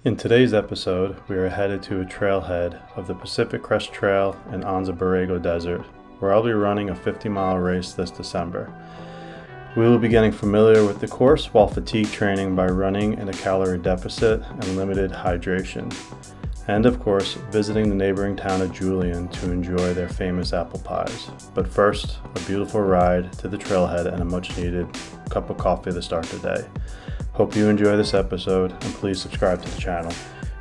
In today's episode, we are headed to a trailhead of the Pacific Crest Trail in Anza Borrego Desert, where I'll be running a 50-mile race this December. We will be getting familiar with the course while fatigue training by running in a calorie deficit and limited hydration. And of course, visiting the neighboring town of Julian to enjoy their famous apple pies. But first, a beautiful ride to the trailhead and a much needed cup of coffee to start the day. Hope you enjoy this episode, and please subscribe to the channel.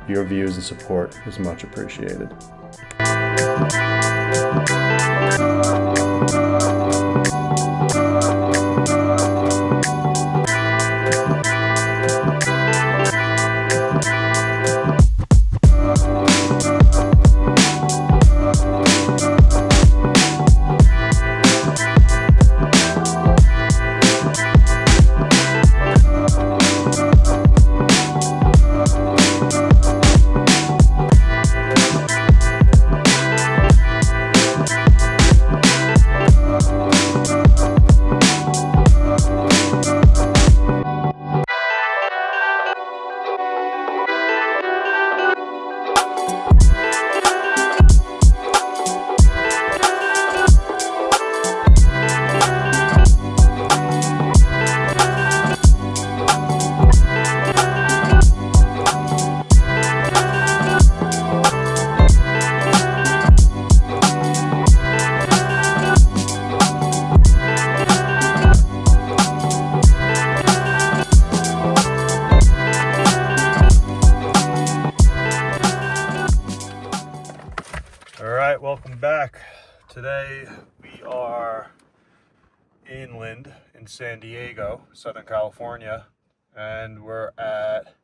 Your views and support is much appreciated. Alright, welcome back. Today we are inland in San Diego, Southern California, and we're at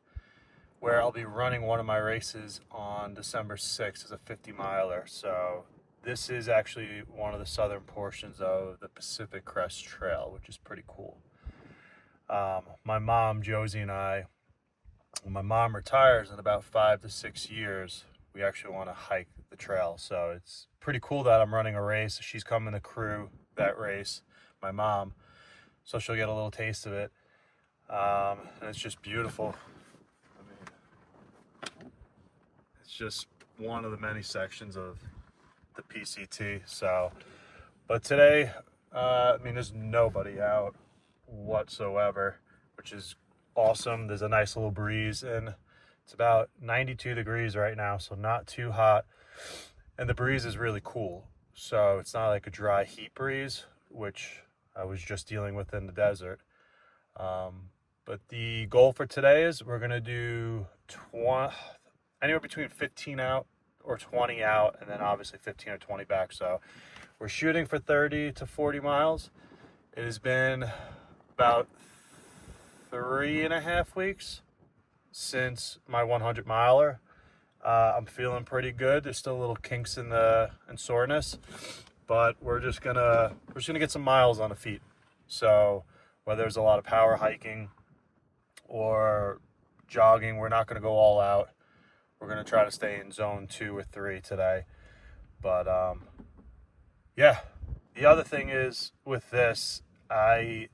where I'll be running one of my races on December 6th as a 50-miler. So this is actually one of the southern portions of the Pacific Crest Trail, which is pretty cool. My mom, Josie, and I, when my mom retires in about 5 to 6 years, we actually want to hike the trail. So it's pretty cool that I'm running a race. She's coming to crew that race, my mom, so she'll get a little taste of it. And it's just beautiful. I mean, it's just one of the many sections of the PCT. So, but today, there's nobody out whatsoever, which is awesome. There's a nice little breeze, and it's about 92 degrees right now, so not too hot. And the breeze is really cool. So it's not like a dry heat breeze, which I was just dealing with in the desert. But the goal for today is we're going to do anywhere between 15 out or 20 out, and then obviously 15 or 20 back. So we're shooting for 30 to 40 miles. It has been about 3.5 weeks since my 100 miler. I'm feeling pretty good. There's still little kinks in soreness, but we're just gonna get some miles on the feet. So whether there's a lot of power hiking or jogging, we're not gonna go all out. We're gonna try to stay in zone 2 or 3 today. But yeah, the other thing is with this, I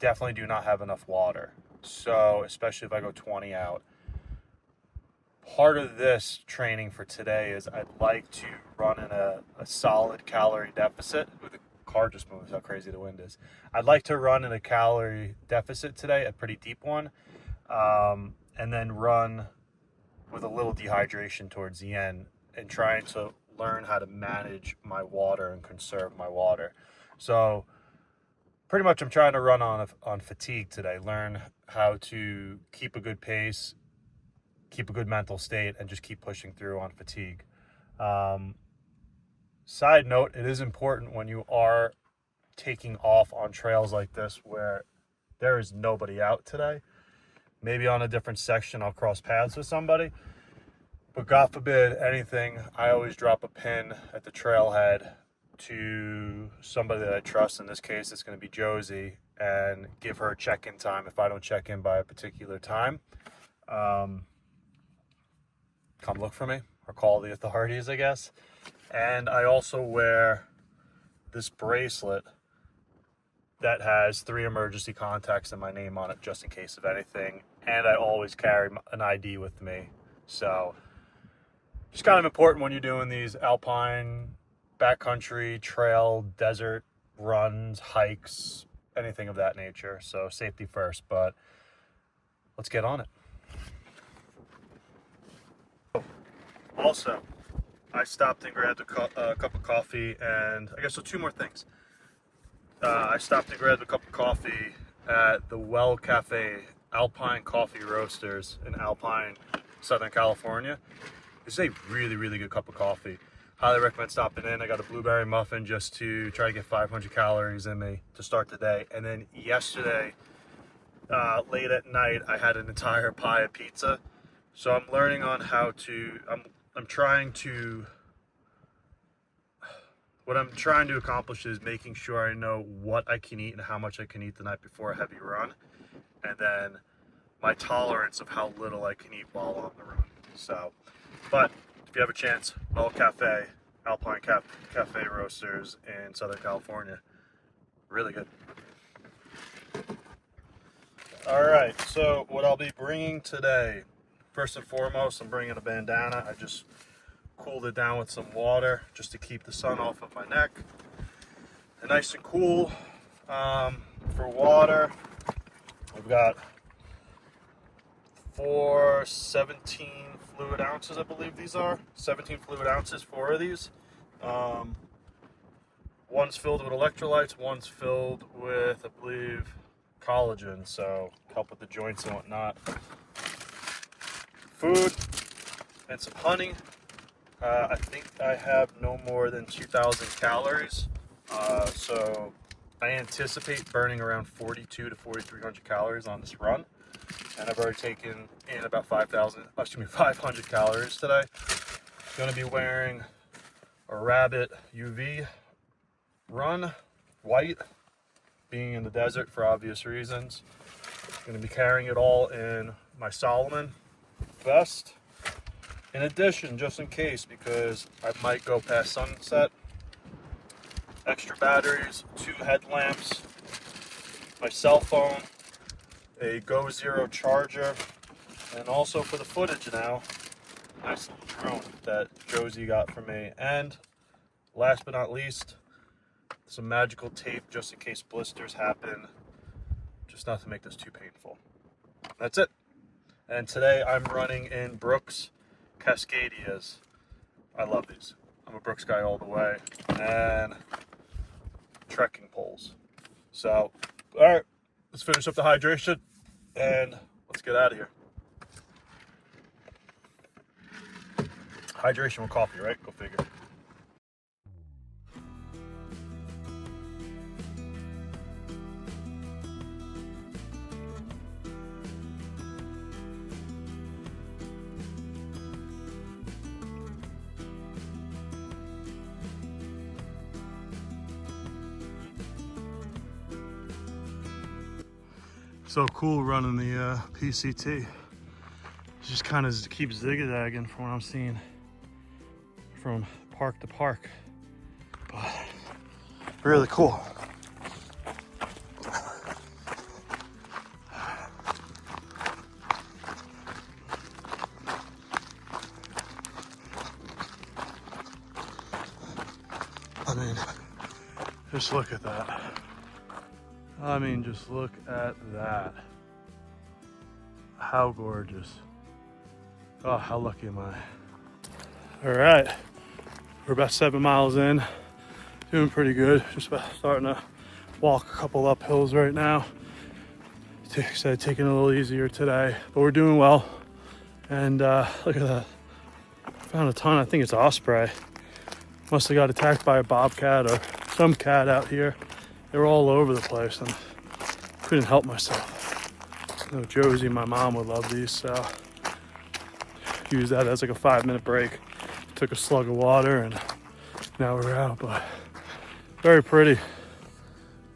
definitely do not have enough water. So especially if I go 20 out. Part of this training for today is I'd like to run in a solid calorie deficit. The car just moves, how crazy the wind is. I'd like to run in a calorie deficit today, a pretty deep one, and then run with a little dehydration towards the end, and trying to learn how to manage my water and conserve my water. So pretty much I'm trying to run on fatigue today, learn how to keep a good pace, keep a good mental state, and just keep pushing through on fatigue. Side note, it is important when you are taking off on trails like this where there is nobody out today. Maybe on a different section I'll cross paths with somebody, but God forbid anything, I always drop a pin at the trailhead to somebody that I trust. In this case, it's going to be Josie, and give her a check-in time if I don't check in by a particular time. Come look for me or call the authorities, I guess. And I also wear this bracelet that has 3 emergency contacts and my name on it just in case of anything. And I always carry an ID with me So just kind of important when you're doing these alpine, backcountry, trail, desert runs, hikes, anything of that nature. So safety first, but let's get on it. Also, I stopped and grabbed a cup of coffee, and I guess so two more things. I stopped and grabbed a cup of coffee at the Well Cafe Alpine Coffee Roasters in Alpine, Southern California. This is a really, really good cup of coffee. Highly recommend stopping in. I got a blueberry muffin just to try to get 500 calories in me to start the day. And then yesterday, late at night, I had an entire pie of pizza. So I'm learning on how to, I'm trying to, what I'm trying to accomplish is making sure I know what I can eat and how much I can eat the night before a heavy run. And then my tolerance of how little I can eat while on the run. So, but if you have a chance, Well Cafe, Alpine Cafe Roasters in Southern California, really good. All right, so what I'll be bringing today, first and foremost, I'm bringing a bandana. I just cooled it down with some water just to keep the sun off of my neck. And nice and cool. For water, we've got 17 fluid ounces, I believe these are. 17 fluid ounces, 4 of these. One's filled with electrolytes, one's filled with, I believe, collagen, so help with the joints and whatnot. Food and some honey. I think I have no more than 2,000 calories, so I anticipate burning around 4,200 to 4,300 calories on this run, and I've already taken in about 500 calories today. Going to be wearing a Rabbit UV run, white, being in the desert for obvious reasons. Going to be carrying it all in my Solomon vest. In addition, just in case, because I might go past sunset, extra batteries, 2 headlamps, my cell phone, a Go Zero charger, and also for the footage now, nice little drone that Josie got for me. And last but not least, some magical tape just in case blisters happen, just not to make this too painful. That's it. And today I'm running in Brooks Cascadias. I love these. I'm a Brooks guy all the way. And trekking poles. So, all right, let's finish up the hydration and let's get out of here. Hydration with coffee, right? Go figure. So cool running the PCT. It just kind of keeps zigzagging from what I'm seeing from park to park. But really cool. I mean, just look at that. I mean, just look at that. How gorgeous. Oh, how lucky am I? All right, we're about 7 miles in. Doing pretty good. Just about starting to walk a couple up hills right now. Said taking it a little easier today, but we're doing well. And look at that. Found a ton, I think it's osprey. Must have got attacked by a bobcat or some cat out here. They were all over the place and couldn't help myself. You know, Josie, my mom, would love these, so use that as like a 5-minute break. Took a slug of water and now we're out, but very pretty.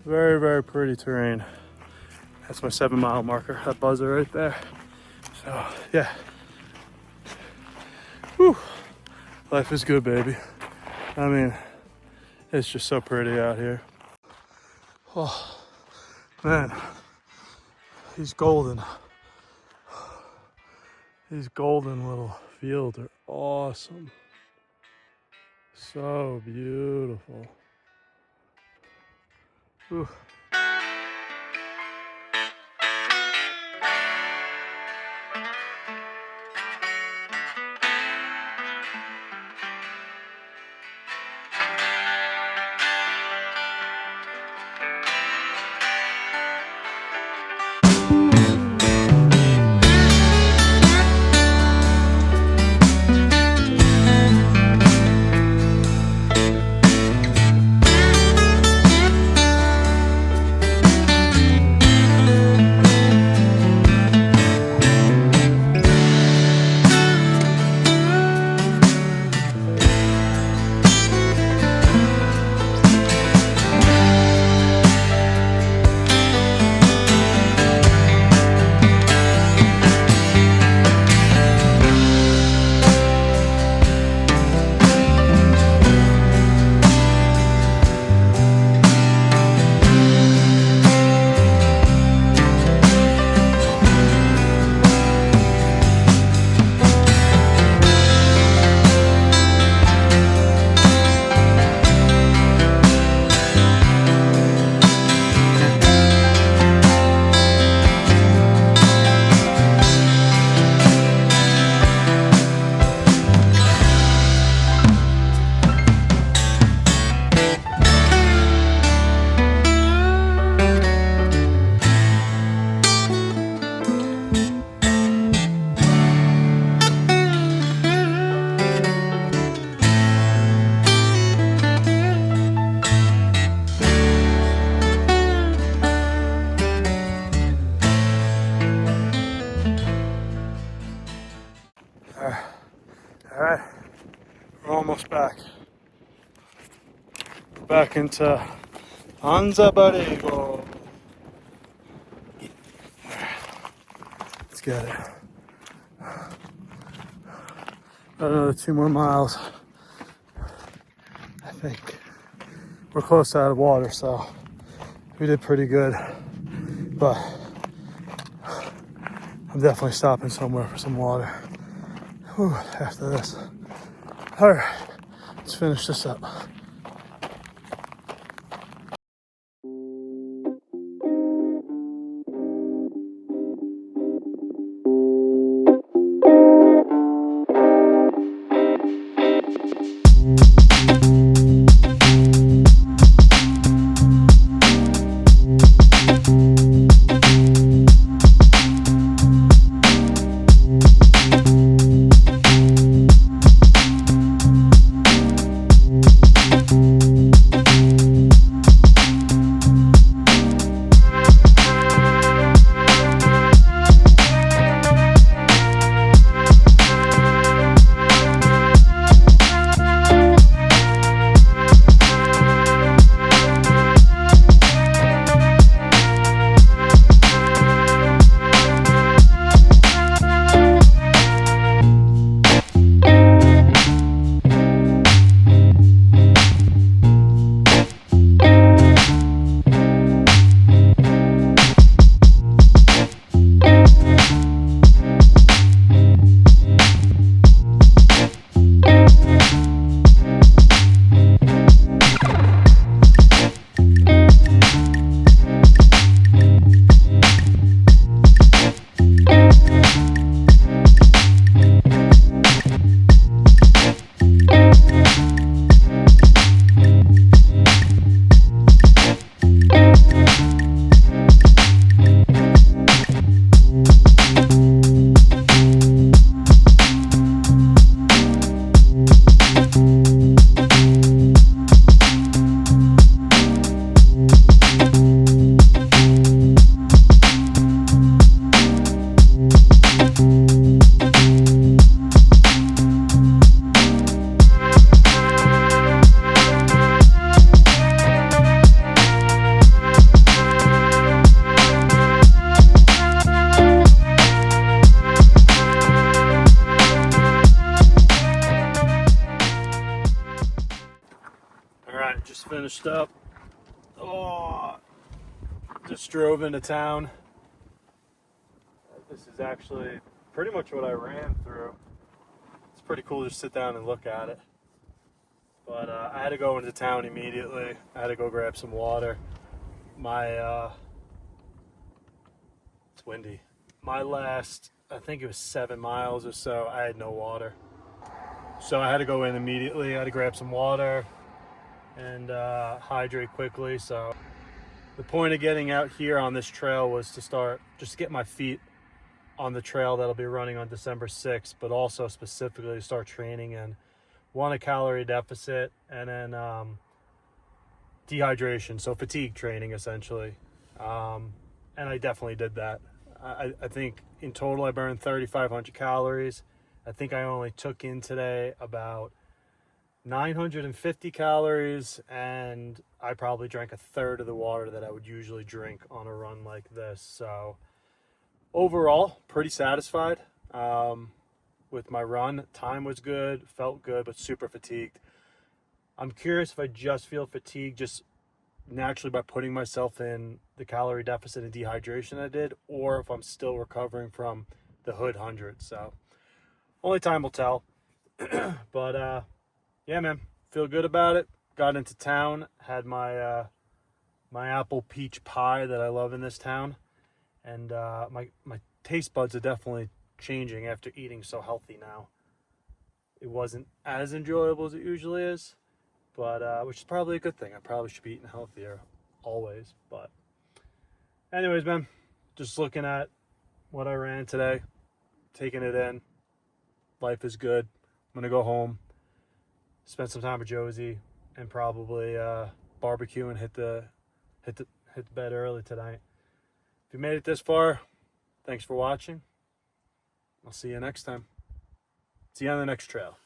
Very, very pretty terrain. That's my 7-mile marker, that buzzer right there. So, yeah. Whew. Life is good, baby. I mean, it's just so pretty out here. Oh, man, he's golden. These golden little fields are awesome. So beautiful. Ooh. All right, we're almost back. Back into Anza Borrego. Let's get it. Another 2 more miles. I think we're close to out of water, so we did pretty good. But I'm definitely stopping somewhere for some water. Whew, after this. All right, let's finish this up. Just finished up. Oh, just drove into town. This is actually pretty much what I ran through. It's pretty cool to sit down and look at it. But I had to go into town immediately. I had to go grab some water. It's windy. My last, I think it was 7 miles or so, I had no water. So I had to go in immediately. I had to grab some water and hydrate quickly. So the point of getting out here on this trail was to start, just get my feet on the trail that'll be running on December 6th, but also specifically to start training and a calorie deficit, and then dehydration, so fatigue training essentially. And I definitely did that. I think in total I burned 3,500 calories. I think I only took in today about 950 calories, and I probably drank a third of the water that I would usually drink on a run like this. So overall, pretty satisfied with my run. Time was good, felt good, but super fatigued. I'm curious if I just feel fatigued just naturally by putting myself in the calorie deficit and dehydration I did, or if I'm still recovering from the Hood 100. So only time will tell. But yeah, man, feel good about it. Got into town, had my my apple peach pie that I love in this town, and my taste buds are definitely changing after eating so healthy now. It wasn't as enjoyable as it usually is, but which is probably a good thing. I probably should be eating healthier always. But anyways, man, just looking at what I ran today, taking it in. Life is good. I'm gonna go home, spend some time with Josie, and probably barbecue and hit the bed early tonight. If you made it this far, thanks for watching. I'll see you next time. See you on the next trail.